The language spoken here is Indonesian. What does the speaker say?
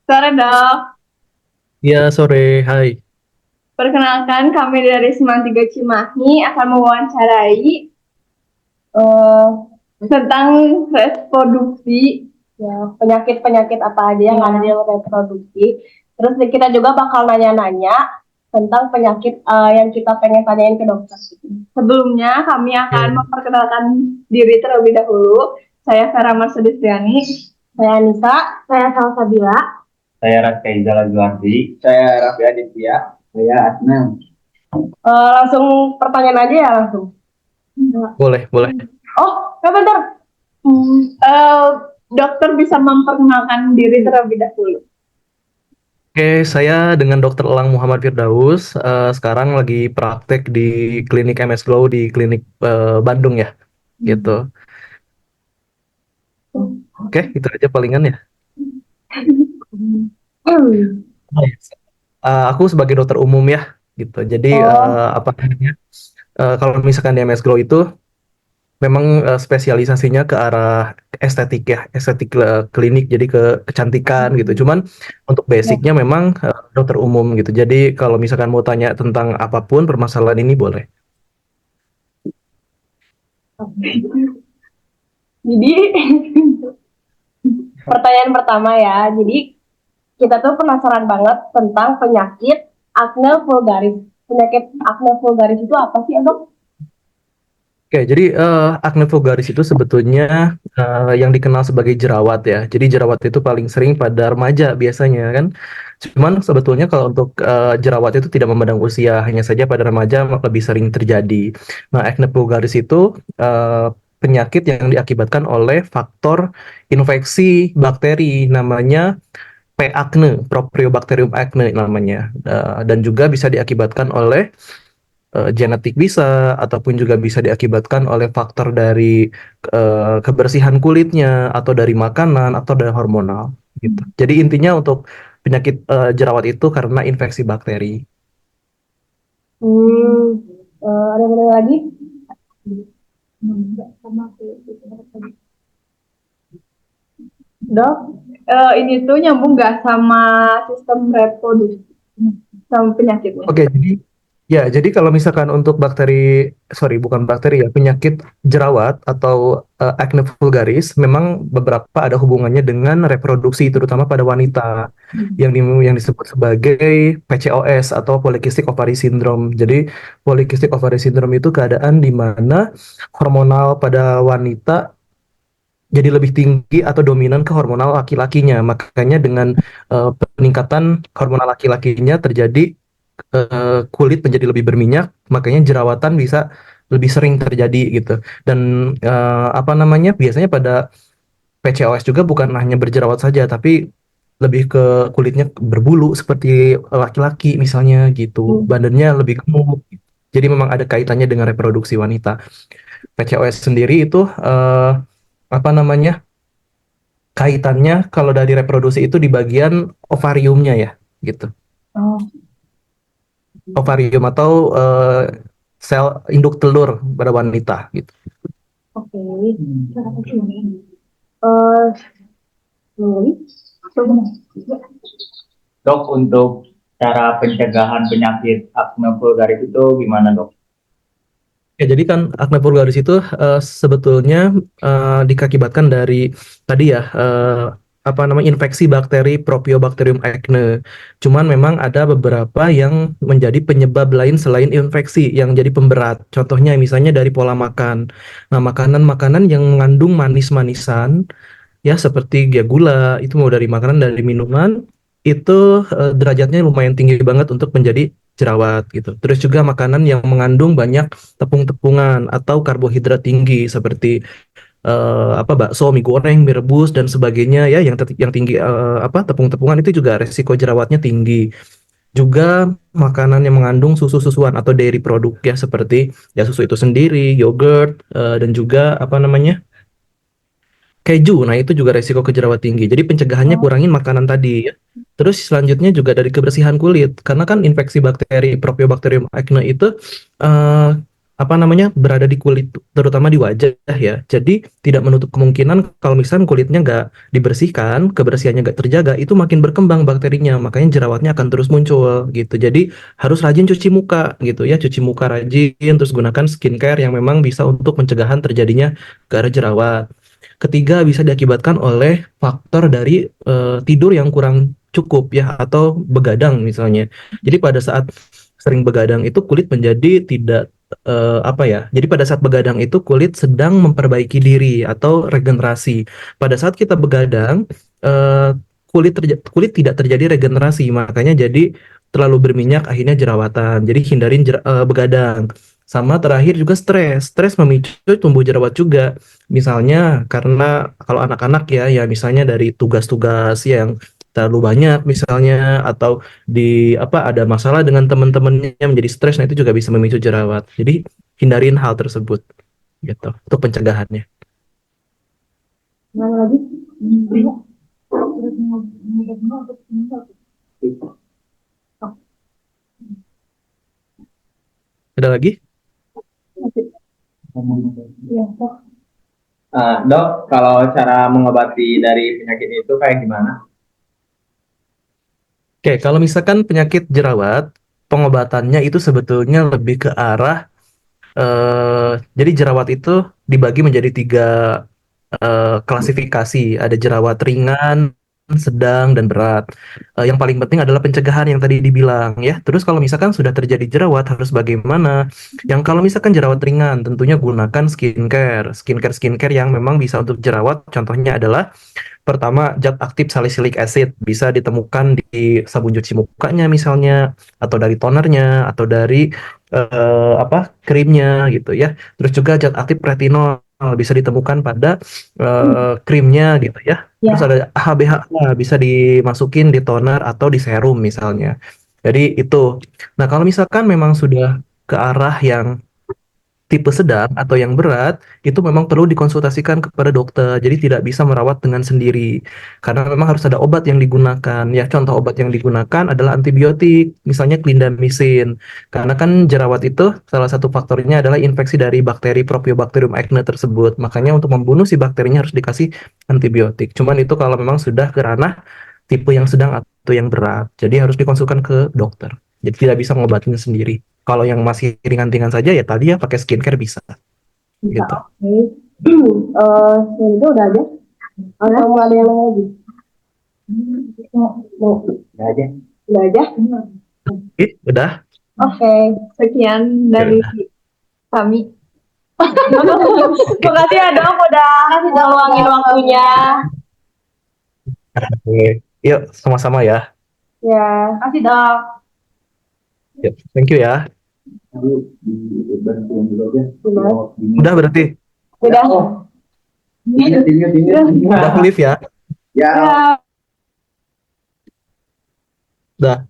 Sore dok, Iya, sore. Hai. perkenalkan kami dari Semantiga Cimahi akan mewawancarai eh, tentang reproduksi, ya, penyakit-penyakit apa aja yang ada di reproduksi. Terus kita juga bakal nanya-nanya tentang penyakit yang kita pengen tanyain ke dokter. Sebelumnya kami akan Oke. memperkenalkan diri terlebih dahulu. Saya Vera Marsudistriani, saya Anissa, saya Salsabila. Saya Raskaiza Lazuardi. Saya Raffi Aditya. Saya Adnan. Langsung pertanyaan aja ya langsung. Boleh, boleh. Oh, ya bentar. Eh, dokter bisa memperkenalkan diri terlebih dahulu. Oke, saya dengan Dokter Elang Muhammad Firdaus. Sekarang lagi praktek di klinik MS Glow di klinik Bandung ya, gitu. Oke, itu aja palingan ya. Aku sebagai dokter umum ya, gitu. Jadi Oh, apa namanya? Kalau misalkan di MS Glow itu memang spesialisasinya ke arah estetik ya, estetik klinik, jadi ke kecantikan gitu. Cuman untuk basicnya memang dokter umum gitu. Jadi kalau misalkan mau tanya tentang apapun permasalahan ini boleh. jadi pertanyaan pertama ya. Jadi kita tuh penasaran banget tentang penyakit acne vulgaris. Penyakit acne vulgaris itu apa sih, dok? Oke, jadi acne vulgaris itu sebetulnya yang dikenal sebagai jerawat ya. Jadi jerawat itu paling sering pada remaja biasanya kan. Cuman sebetulnya kalau untuk jerawat itu tidak memandang usia, hanya saja pada remaja lebih sering terjadi. Nah, acne vulgaris itu penyakit yang diakibatkan oleh faktor infeksi bakteri namanya P. acne, Propionibacterium acne namanya. Dan juga bisa diakibatkan oleh genetik bisa, ataupun juga bisa diakibatkan oleh faktor dari kebersihan kulitnya, atau dari makanan, atau dari hormonal gitu. Jadi intinya untuk penyakit jerawat itu karena infeksi bakteri. Hmm, ada yang lagi? Dok, ini tuh nyambung nggak sama sistem reproduksi, sama penyakitnya? Oke, jadi kalau misalkan untuk bakteri, sorry bukan bakteri ya, penyakit jerawat atau acne vulgaris, memang beberapa ada hubungannya dengan reproduksi, terutama pada wanita yang disebut sebagai PCOS atau Polycystic Ovary Syndrome. Jadi Polycystic Ovary Syndrome itu keadaan di mana hormonal pada wanita jadi lebih tinggi atau dominan ke hormonal laki-lakinya. Makanya dengan peningkatan hormonal laki-lakinya terjadi kulit menjadi lebih berminyak, makanya jerawatan bisa lebih sering terjadi gitu. Dan apa namanya? Biasanya pada PCOS juga bukan hanya berjerawat saja, tapi lebih ke kulitnya berbulu seperti laki-laki misalnya gitu. Badannya lebih gemuk. Jadi memang ada kaitannya dengan reproduksi wanita. PCOS sendiri itu apa namanya? Kaitannya kalau dari reproduksi itu di bagian ovariumnya ya, gitu. Oh, Ovarium atau sel induk telur pada wanita gitu. oke. Eh, Dok, untuk cara pencegahan penyakit acne vulgaris itu gimana, dok? Ya, jadi kan acne vulgaris itu sebetulnya dikakibatkan dari tadi ya apa namanya infeksi bakteri Propionibacterium acne. Cuman memang ada beberapa yang menjadi penyebab lain selain infeksi yang jadi pemberat. Contohnya misalnya dari pola makan. Nah, makanan-makanan yang mengandung manis-manisan ya seperti ya gula itu mau dari makanan dari minuman itu derajatnya lumayan tinggi banget untuk menjadi jerawat gitu. Terus juga makanan yang mengandung banyak tepung-tepungan atau karbohidrat tinggi seperti apa bakso, mie goreng, mie rebus dan sebagainya ya yang tinggi apa tepung-tepungan itu juga resiko jerawatnya tinggi. Juga makanan yang mengandung susu-susuan atau dairy produk ya seperti ya susu itu sendiri, yogurt dan juga apa namanya? Keju. Nah, itu juga resiko ke jerawat tinggi. Jadi pencegahannya oh, kurangin makanan tadi ya. Terus selanjutnya juga dari kebersihan kulit. Karena kan infeksi bakteri Propionibacterium acne itu eh, apa namanya berada di kulit, terutama di wajah ya. Jadi tidak menutup kemungkinan kalau misalnya kulitnya nggak dibersihkan, kebersihannya nggak terjaga, itu makin berkembang bakterinya, makanya jerawatnya akan terus muncul gitu. Jadi harus rajin cuci muka gitu ya, cuci muka rajin, terus gunakan skincare yang memang bisa untuk pencegahan terjadinya gara jerawat. Ketiga, bisa diakibatkan oleh faktor dari tidur yang kurang cukup ya, atau begadang misalnya. Jadi pada saat sering begadang itu kulit menjadi tidak apa ya? Jadi pada saat begadang itu kulit sedang memperbaiki diri atau regenerasi. Pada saat kita begadang, eh, kulit tidak terjadi regenerasi, makanya jadi terlalu berminyak, akhirnya jerawatan. Jadi hindarin begadang. Sama terakhir juga stres. Stres memicu tumbuh jerawat juga. Misalnya karena kalau anak-anak ya misalnya dari tugas-tugas yang terlalu banyak misalnya, atau di apa ada masalah dengan teman-temannya menjadi stres, nah itu juga bisa memicu jerawat. Jadi hindarin hal tersebut gitu untuk pencegahannya. Mana lagi? Ada lagi? Iya. Dok, kalau cara mengobati dari penyakit itu kayak gimana? Oke, kalau misalkan penyakit jerawat, pengobatannya itu sebetulnya lebih ke arah jadi jerawat itu dibagi menjadi tiga klasifikasi. Ada jerawat ringan, sedang, dan berat. Yang paling penting adalah pencegahan yang tadi dibilang ya. Terus kalau misalkan sudah terjadi jerawat harus bagaimana? Yang kalau misalkan jerawat ringan, tentunya gunakan skincare yang memang bisa untuk jerawat. Contohnya adalah pertama, zat aktif salicylic acid bisa ditemukan di sabun cuci mukanya misalnya, atau dari tonernya, atau dari apa krimnya gitu ya. Terus juga zat aktif retinol bisa ditemukan pada krimnya gitu ya. Terus Ya. ada HBHA bisa dimasukin di toner atau di serum misalnya. Jadi itu. Nah, kalau misalkan memang sudah ke arah yang tipe sedang atau yang berat, itu memang perlu dikonsultasikan kepada dokter. Jadi tidak bisa merawat dengan sendiri. Karena memang harus ada obat yang digunakan. Ya, contoh obat yang digunakan adalah antibiotik, misalnya clindamycin. Karena kan jerawat itu salah satu faktornya adalah infeksi dari bakteri Propionibacterium acne tersebut. Makanya untuk membunuh si bakterinya harus dikasih antibiotik. Cuman itu kalau memang sudah ke ranah tipe yang sedang atau yang berat. Jadi harus dikonsulkan ke dokter. Jadi tidak bisa mengobatinnya sendiri. Kalau yang masih ringan-ringan saja ya tadi ya pakai skincare bisa Bisa. gitu. Oke. Yang itu udah aja. Atau mau ada yang lain lagi? Mau. Ya aja. Udah aja. Udah. Oke, sekian Ya dari udah. kami. Makasih ya dok udah luangin waktunya. Oke. Yuk sama-sama ya. Ya, kasih dok. Yuk, thank you ya. Tapi dibantuin dulu aja. Udah. Udah berarti. Udah. Ingat. Udah live ya. Ya. Ya. Udah.